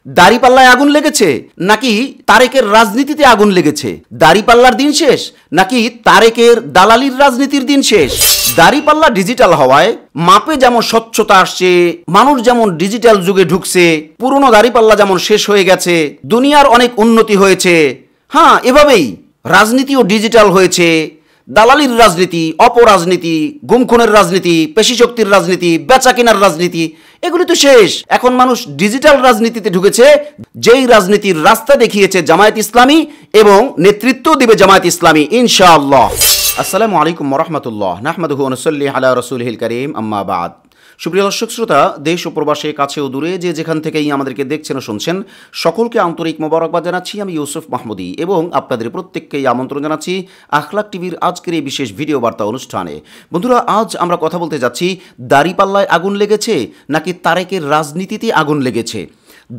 দাড়িপাল্লায় আগুন লেগেছে নাকি তারেকের রাজনীতিতে আগুন লেগেছে? দাড়িপাল্লার দিন শেষ নাকি তারেকের দালালির রাজনীতির দিন শেষ? দাড়িপাল্লা ডিজিটাল হওয়ায় মাপে যেমন স্বচ্ছতা আসছে, মানুষ যেমন ডিজিটাল যুগে ঢুকছে, পুরনো দাড়িপাল্লা যেমন শেষ হয়ে গেছে, দুনিয়ার অনেক উন্নতি হয়েছে। হ্যাঁ, এভাবেই রাজনীতিও ডিজিটাল হয়েছে। দালালির রাজনীতি, অপরাজনীতি, গুমখুনের রাজনীতি, পেশিশক্তির রাজনীতি, বেচা কেনার রাজনীতি, এগুলি তো শেষ। এখন মানুষ ডিজিটাল রাজনীতিতে ঢুকেছে, যেই রাজনীতির রাস্তা দেখিয়েছে জামায়াত ইসলামী এবং নেতৃত্ব দিবে জামায়াত ইসলামী ইনশাআল্লাহ। আসসালামু আলাইকুম ওয়া রাহমাতুল্লাহ। নাহমাদুহু ওয়া নুসাল্লি আলা রাসূলিহিল কারীম, আম্মা বাদ। সুপ্রিয় দর্শক শ্রোতা, দেশ ও প্রবাসে, কাছে ও দূরে যে যেখান থেকেই আমাদেরকে দেখছেন ও শুনছেন, সকলকে আন্তরিক মোবারকবাদ জানাচ্ছি। আমি ইউসুফ মাহমুদী এবং আপনাদের প্রত্যেককেই আমন্ত্রণ জানাচ্ছি আখলাক টিভির আজকের এই বিশেষ ভিডিও বার্তা অনুষ্ঠানে। বন্ধুরা, আজ আমরা কথা বলতে যাচ্ছি দাড়িপাল্লায় আগুন লেগেছে নাকি তারেকের রাজনীতিতে আগুন লেগেছে।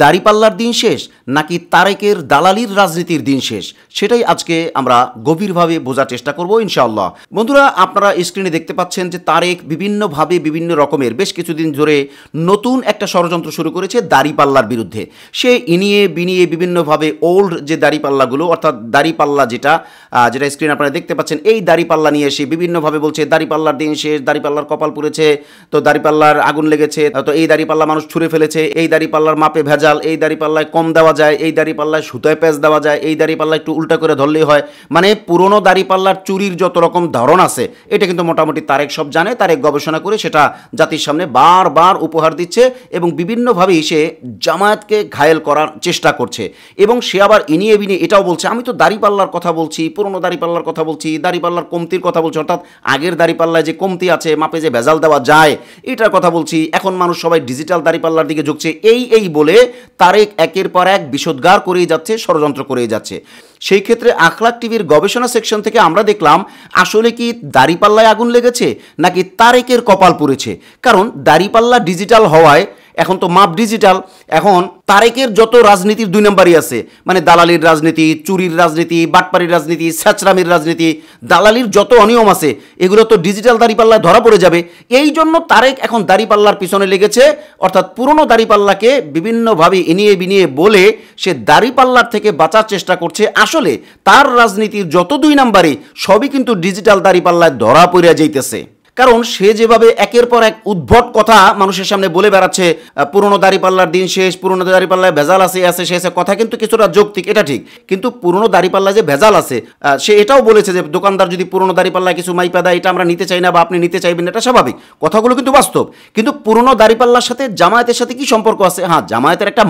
দাড়িপাল্লার দিন শেষ নাকি তারেকের দালালির রাজনীতির দিন শেষ, সেটাই আজকে আমরা গভীরভাবে বোঝার চেষ্টা করব ইনশাআল্লাহ। বন্ধুরা, আপনারা স্ক্রিনে দেখতে পাচ্ছেন যে তারেক বিভিন্নভাবে বিভিন্ন রকমের বেশ কিছুদিন ধরে নতুন একটা ষড়যন্ত্র শুরু করেছে দাড়িপাল্লার বিরুদ্ধে। সে ইনিয়ে বিনিয়ে বিভিন্নভাবে ওল্ড যে দাড়িপাল্লাগুলো, অর্থাৎ দাড়িপাল্লা যেটা স্ক্রিনে আপনারা দেখতে পাচ্ছেন, এই দাড়িপাল্লা নিয়ে এসে বিভিন্নভাবে বলছে দাড়িপাল্লার দিন শেষ, দাড়িপাল্লার কপাল পুড়েছে, তো দাড়িপাল্লার আগুন লেগেছে, তো এই দাড়িপাল্লা মানুষ ছুঁড়ে ফেলেছে, এই দাড়িপাল্লার মাপে ভেজাল, এই দাড়িপাল্লায় কম দেওয়া যায়, এই দাড়িপাল্লায় সুতায় প্যাঁচ দেওয়া যায়, এই দাড়িপাল্লা একটু উল্টা করে ধরলেই হয়। মানে পুরনো দাড়িপাল্লার চুরির যত রকম ধরন আছে, এটা কিন্তু মোটামুটি তারেক সব জানে। তারেক গবেষণা করে সেটা জাতির সামনে বারবার উপহার দিচ্ছে এবং বিভিন্নভাবেই সে জামায়াতকে ঘায়েল করার চেষ্টা করছে। এবং সে আবার ইনিয়ে বিনিয়ে এটাও বলছে, আমি তো দাড়িপাল্লার কথা বলছি, পুরনো দাড়িপাল্লার কথা বলছি, দাড়িপাল্লার কমতির কথা বলছি, অর্থাৎ আগের দাড়িপাল্লায় যে কমতি আছে, মাপে যে ভেজাল দেওয়া যায়, এটার কথা বলছি। এখন মানুষ সবাই ডিজিটাল দাড়িপাল্লার দিকে ঝুঁকছে, এই বলে তারেক একের পর এক বিষোদ্গার করেই যাচ্ছে, ষড়যন্ত্র করেই যাচ্ছে। সেই ক্ষেত্রে আখলাক টিভির গবেষণা সেকশন থেকে আমরা দেখলাম আসলে কি দাড়িপাল্লায় আগুন লেগেছে নাকি তারেকের কপাল পুড়েছে। কারণ দাড়িপাল্লা ডিজিটাল হওয়ায় এখন তো মাপ ডিজিটাল, এখন তারেকের যত রাজনীতির দুই নম্বরই আছে, মানে দালালির রাজনীতি, চুরির রাজনীতি, বাটপাড়ির রাজনীতি, ছ্যাচরামির রাজনীতি, দালালির যত অনিয়ম আছে, এগুলো তো ডিজিটাল দাড়িপাল্লায় ধরা পড়ে যাবে। এই জন্য তারেক এখন দাড়িপাল্লার পিছনে লেগেছে, অর্থাৎ পুরনো দাড়িপাল্লাকে বিভিন্নভাবে ইনিয়ে বিনিয়ে বলে সে দাড়িপাল্লার থেকে বাঁচার চেষ্টা করছে। আসলে তার রাজনীতির যত দুই নম্বরই সবই কিন্তু ডিজিটাল দাড়িপাল্লায় ধরা পড়ে যাইতেছে। কারণ সে যেভাবে একের পর এক উদ্ভট কথা মানুষের সামনে বলে বেড়াচ্ছে, পুরনো দাড়িপাল্লার দিন শেষ, পুরনো দাড়িপাল্লায় ভেজাল আছে সে কথা কিন্তু কিছুটা যৌক্তিক, এটা ঠিক। কিন্তু পুরনো দাড়িপাল্লায় যে ভেজাল আছে, সে এটাও বলেছে যে দোকানদার যদি পুরনো দাড়িপাল্লায় কিছু মাইপা দেয়, এটা আমরা নিতে চাই না বা আপনি নিতে চাইবেন, এটা স্বাভাবিক, কথাগুলো কিন্তু বাস্তব। কিন্তু পুরনো দাড়িপাল্লার সাথে জামায়াতের সাথে কি সম্পর্ক আছে? হ্যাঁ, জামায়াতের একটা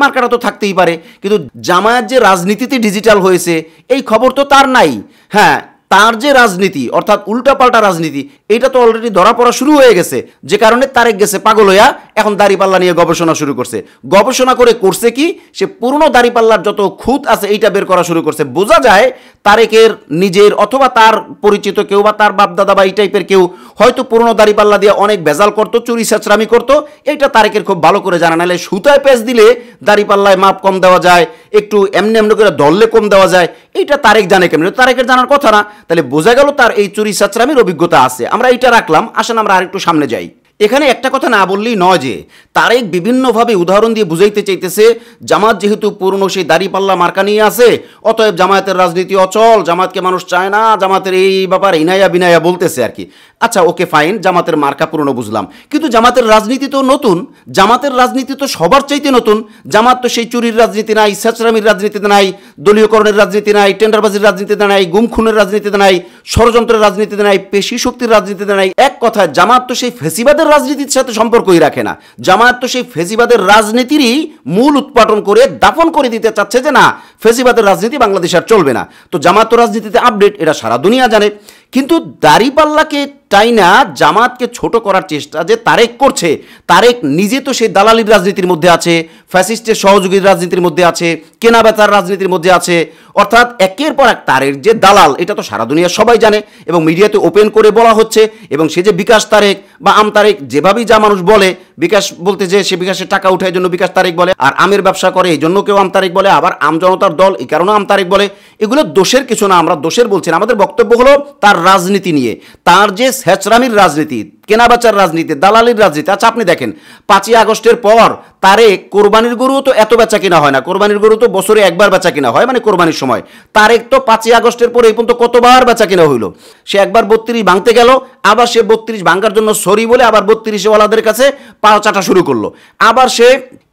মার্কাটা তো থাকতেই পারে, কিন্তু জামায়াত যে রাজনীতিতে ডিজিটাল হয়েছে এই খবর তো তার নাই। হ্যাঁ, তার যে রাজনীতি, অর্থাৎ উল্টাপাল্টা রাজনীতি, এটা তো অলরেডি ধরা পড়া শুরু হয়ে গেছে, যে কারণে তারেক গেছে পাগল হইয়া, এখন দাড়িপাল্লা নিয়ে গবেষণা শুরু করছে। গবেষণা করছে কি, সে পুরনো দাড়িপাল্লার যত খুঁত আছে এইটা বের করা শুরু করছে। বোঝা যায় তারেকের নিজের অথবা তার পরিচিত কেউ বা তার বাপদাদা বা এই টাইপের কেউ হয়তো পুরনো দাড়িপাল্লা দিয়ে অনেক ভেজাল করতো, চুরি ছাচরামি করতো, এইটা তারেকের খুব ভালো করে জানা। নাহলে সুতায় পেঁচ দিলে দাড়িপাল্লায় মাপ কম দেওয়া যায়, একটু এমনি করে ধরলে কম দেওয়া যায়, এইটা তারেক জানে কেমন? তারেকের জানার কথা না। তাহলে বোঝা গেল তার এই চুরি ছাচরামির অভিজ্ঞতা আছে। আমরা এইটা রাখলাম, আসেন আমরা আরেকটু সামনে যাই। এখানে একটা কথা না বললেই নয় যে তারেক বিভিন্নভাবে উদাহরণ দিয়ে বুঝাইতে চাইতেছে জামাত যেহেতু পুরনো সেই দাড়িপাল্লা মার্কা নিয়ে আছে, অতএব জামায়াতের রাজনীতি অচল, জামাতকে মানুষ চায় না, জামাতের এই ব্যাপারে ইনায়া বিনায়া বলতেছে আর কি। আচ্ছা, ওকে ফাইন, জামাতের মার্কা পুরনো বুঝলাম, কিন্তু জামাতের রাজনীতি তো নতুন, জামাতের রাজনীতি তো সবার চাইতে নতুন। জামাত তো সেই চুরির রাজনীতি নাই, ছ্যাচরামির রাজনীতিতে নাই, দলীয়করণের রাজনীতি নাই, টেন্ডারবাজির রাজনীতিতে নাই, গুমখুনের রাজনীতিতে নাই, ষড়যন্ত্রের রাজনীতিতে নাই, পেশি শক্তির রাজনীতিতে নাই। এক কথায় জামাত তো সেই ফেসিবাদের রাজনীতির সাথে সম্পর্কই রাখে না। জামায়াত তো সেই ফেসিবাদের রাজনীতিরই মূল উৎপাটন করে দাফন করে দিতে চাচ্ছে যে না, ফেসিবাদের রাজনীতি বাংলাদেশ আর চলবে না। তো জামায়াত তো রাজনীতিতে আপডেট, এটা সারা দুনিয়া জানে। কিন্তু দাড়িপাল্লাকে টাইনা জামাতকে ছোট করার চেষ্টা যে তারেক করছে, তারেক নিজে তো সেই দালালির রাজনীতির মধ্যে আছে, ফ্যাসিস্টের সহযোগীর রাজনীতির মধ্যে আছে, কেনা বেচার রাজনীতির মধ্যে আছে। অর্থাৎ একের পর এক তারেক যে দালাল, এটা তো সারা দুনিয়া সবাই জানে এবং মিডিয়াতে ওপেন করে বলা হচ্ছে। এবং সে যে বিকাশ তারেক বা আম তারেক, যেভাবেই যা মানুষ বলে, বিকাশ বলতে যে সে বিকাশের টাকা উঠায় জন্য বিকাশ তারেক বলে, আর আমের ব্যবসা করে এই জন্য কেউ আম তারেক বলে, আবার আম জনতার দল এই কারণে আম তারেক বলে। এগুলো দোষের কিছু না, আমরা দোষের বলছি না। আমাদের বক্তব্য হলো তার রাজনীতি নিয়ে, তার যে ছ্যাচরামির রাজনীতি, কেনাবেচার রাজনীতি, দালালির রাজনীতি। আচ্ছা আপনি দেখেন 5ই আগস্টের পর তারেক কোরবানির গরুও তো এত বেচা কিনা হয় না, কোরবানির গরু তো বছরে একবার বেচা কিনা হয়, মানে কোরবানির সময়। তারেক তো 5ই আগস্টের পরে এই পর্যন্ত কতবার বেচা কিনা হইল। সে একবার 32 ভাঙতে গেল, আবার সে 32 ভাঙার জন্য সরি বলে আবার 32 ওয়ালাদের কাছে পাও চাটা শুরু করলো। আবার সে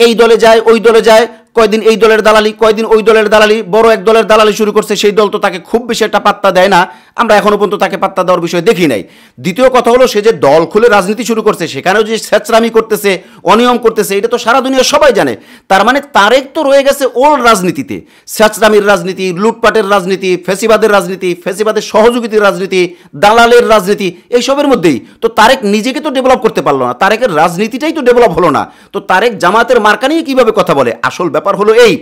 এই দলে যায় ওই দলে যায়, কয়দিন এই দলের দালালি কয়দিন ওই দলের দালালি, বড় এক দলের দালালি শুরু করছে। সেই দল তো তাকে খুব বেশি একটা পাত্তা দেয় না, আমরা এখনো পর্যন্ত তাকে পাত্তা দেওয়ার বিষয় দেখি নাই। দ্বিতীয় কথা হলো সে যে দল খুলে রাজনীতি শুরু করছে, সেখানেও যে ছেচরামি করতেছে, অনিয়ম করতেছে, এটা তো সারা দুনিয়া সবাই জানে। তার মানে তারেক তো রয়ে গেছে ওল্ড রাজনীতিতে, ছেচরামির রাজনীতি, লুটপাটের রাজনীতি, ফেসিবাদের রাজনীতি, ফেসিবাদের সহযোগিতার রাজনীতি, দালালের রাজনীতি, এইসবের মধ্যেই তো তারেক নিজেকে তো ডেভেলপ করতে পারলো না, তারেকের রাজনীতিটাই তো ডেভেলপ হলো না। তো তারেক জামাতের মার্কা নিয়ে কিভাবে কথা বলে? আসল ব্যাপার হলো এই,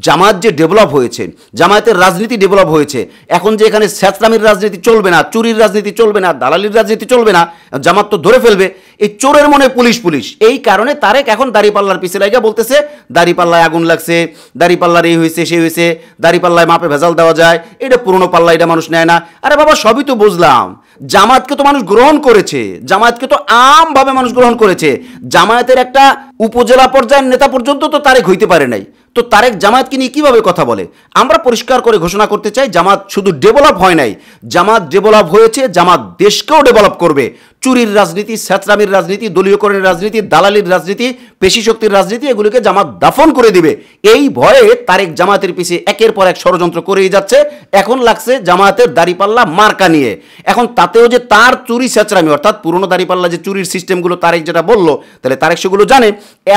জামাত যে ডেভেলপ হয়েছে, জামায়াতের রাজনীতি ডেভেলপ হয়েছে, এখন যে এখানে ছেচরামির রাজনীতি চলবে না, চুরির রাজনীতি চলবে না, দালালির রাজনীতি চলবে না, জামাত তো ধরে ফেলবে। এই চোরের মনে পুলিশ পুলিশ, এই কারণে তারেক এখন দাড়িপাল্লার পিছে লাগা বলতেছে দাড়িপাল্লায় আগুন লাগছে, দাড়িপাল্লার এই হয়েছে সেই হয়েছে, দাড়িপাল্লায় মাপে ভেজাল দেওয়া যায়, এটা পুরনো পাল্লা, এটা মানুষ নেয় না। আরে বাবা সবই তো বুঝলাম, জামাতকে তো মানুষ গ্রহণ করেছে, জামায়াতকে তো আমভাবে মানুষ গ্রহণ করেছে। জামায়াতের একটা উপজেলা পর্যায়ের নেতা পর্যন্ত তো তারেক হইতে পারে নাই, তো তারেক জামায়াতকে নিয়ে কিভাবে কথা বলে? আমরা পরিষ্কার করে ঘোষণা করতে চাই, জামাত শুধু ডেভেলপ হয় নাই, জামাত ডেভেলপ হয়েছে, জামাত দেশকেও ডেভেলপ করবে। চুরির রাজনীতি, ছেচরামির রাজনীতি, দলীয়করণের রাজনীতি, দালালির রাজনীতি, পেশি শক্তির রাজনীতি, এগুলোকে জামাত দাফন করে দিবে। এই ভয়ে তারেক জামাতের পিছে একের পর এক ষড়যন্ত্র করেই যাচ্ছে। এখন লাগছে জামাতের দাড়িপাল্লা মার্কা নিয়ে, এখন তাতেও যে তার চুরি ছেচরামি, অর্থাৎ পুরনো দাড়িপাল্লা যে চুরির সিস্টেমগুলো তারেক যেটা বললো, তাহলে তারেক সেগুলো জানে।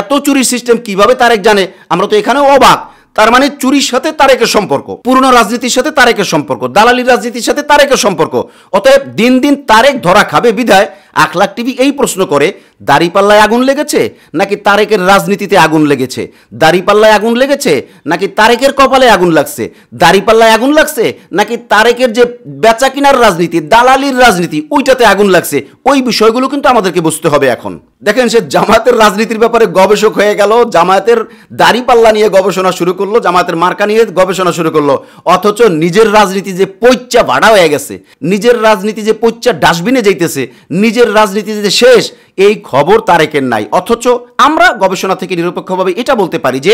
এত চুরির সিস্টেম কিভাবে তারেক জানে, আমরা তো এখানেও অবাক। তার মানে চুরির সাথে তারেকের সম্পর্ক, পুরনো রাজনীতির সাথে তারেকের সম্পর্ক, দালালির রাজনীতির সাথে তারেকের সম্পর্ক। অতএব দিন দিন তারেক ধরা খাবে। বিধায় আখলাক টিভি এই প্রশ্ন করে, দাড়িপাল্লায় আগুন লেগেছে নাকি তারেকের রাজনীতিতে আগুন লেগেছে? দাড়িপাল্লায় আগুন লেগেছে নাকি তারেকের কপালে আগুন লাগছে? দাড়িপাল্লায় আগুন লাগছে নাকি তারেকের যে বেচা কিনার রাজনীতি, দালালির রাজনীতি, ওইটাতে আগুন লাগছে? ওই বিষয়গুলো কিন্তু আমাদেরকে বুঝতে হবে। এখন দেখেন সে জামায়াতের রাজনীতির ব্যাপারে গবেষক হয়ে গেল, জামায়াতের দাড়িপাল্লা নিয়ে গবেষণা শুরু করলো, জামায়াতের মার্কা নিয়ে গবেষণা শুরু করলো, অথচ নিজের রাজনীতি যে পইচ্চা ভাড়া হয়ে গেছে, নিজের রাজনীতি যে পইচ্চা ডাস্টবিনে যাইতেছে, নিজের রাজনীতি যে শেষ, এই খবর তারেকের নাই। অথচ আমরা গবেষণা থেকে নিরপেক্ষভাবে এটা বলতে পারি যে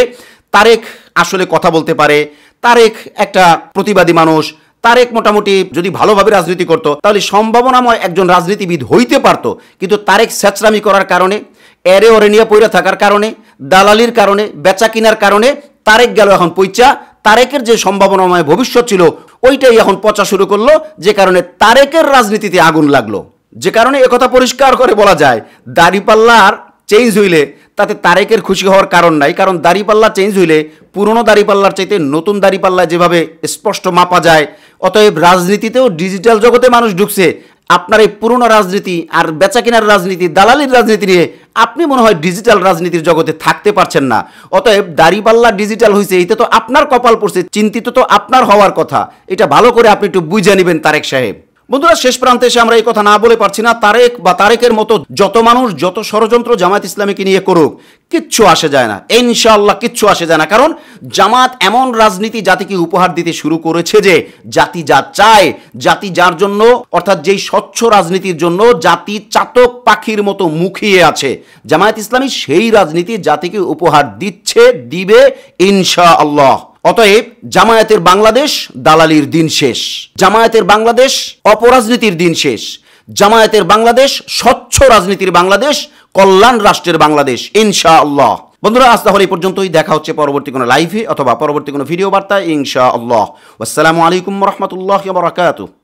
তারেক আসলে কথা বলতে পারে, তারেক একটা প্রতিবাদী মানুষ, তারেক মোটামুটি যদি ভালোভাবে রাজনীতি করত তাহলে সম্ভাবনাময় একজন রাজনীতিবিদ হইতে পারত। কিন্তু তারেক ছেচরামি করার কারণে, এরে ওরে নিয়ে পইরা থাকার কারণে, দালালির কারণে, বেচা কিনার কারণে তারেক গেল এখন পইচা। তারেকের যে সম্ভাবনাময় ভবিষ্যৎ ছিল ওইটাই এখন পচা শুরু করলো, যে কারণে তারেকের রাজনীতিতে আগুন লাগলো। যে কারণে একথা পরিষ্কার করে বলা যায়, দাড়িপাল্লার চেঞ্জ হইলে তাতে তারেকের খুশি হওয়ার কারণ নাই। কারণ দাড়িপাল্লা চেঞ্জ হইলে পুরনো দাড়িপাল্লার চাইতে নতুন দাড়িপাল্লা যেভাবে স্পষ্ট মাপা যায়, অতএব রাজনীতিতেও ডিজিটাল জগতে মানুষ ঢুকছে। আপনার এই পুরনো রাজনীতি আর বেচা কেনার রাজনীতি, দালালির রাজনীতি নিয়ে আপনি মনে হয় ডিজিটাল রাজনীতির জগতে থাকতে পারছেন না। অতএব দাড়িপাল্লা ডিজিটাল হয়েছে, এটা তো আপনার কপাল পড়ছে, চিন্তিত তো আপনার হওয়ার কথা। এটা ভালো করে আপনি একটু বুঝে নেবেন তারেক সাহেব। বন্ধুরা শেষ প্রান্তে এসে আমরা এই কথা না বলে পারছি না, তারেক বা তারেকের মতো যত মানুষ যত ষড়যন্ত্র জামায়াত ইসলামীকে নিয়ে করুক, কিচ্ছু আসে যায় না, ইনশাআল্লাহ কিচ্ছু আসে যায় না। কারণ জামাত এমন রাজনীতি জাতিকে উপহার দিতে শুরু করেছে যে জাতি যা চায়, জাতি যার জন্য, অর্থাৎ যেই স্বচ্ছ রাজনীতির জন্য জাতি চাতক পাখির মতো মুখিয়ে আছে, জামায়াত ইসলামী সেই রাজনীতি জাতিকে উপহার দিচ্ছে, দিবে ইনশাআল্লাহ। অতএব জামায়াতের বাংলাদেশ দালালির দিন শেষ, জামায়াতের বাংলাদেশ অপরাজনীতির দিন শেষ, জামায়াতের বাংলাদেশ স্বচ্ছ রাজনীতির বাংলাদেশ, কল্যাণ রাষ্ট্রের বাংলাদেশ ইনশাআল্লাহ। বন্ধুরা আজ তাহলে এই পর্যন্তই, দেখা হচ্ছে পরবর্তী কোনো লাইভে অথবা পরবর্তী কোনো ভিডিও বার্তায় ইনশাআল্লাহ। আসসালামু আলাইকুম ওয়া রাহমাতুল্লাহি ওয়া বারাকাতুহু।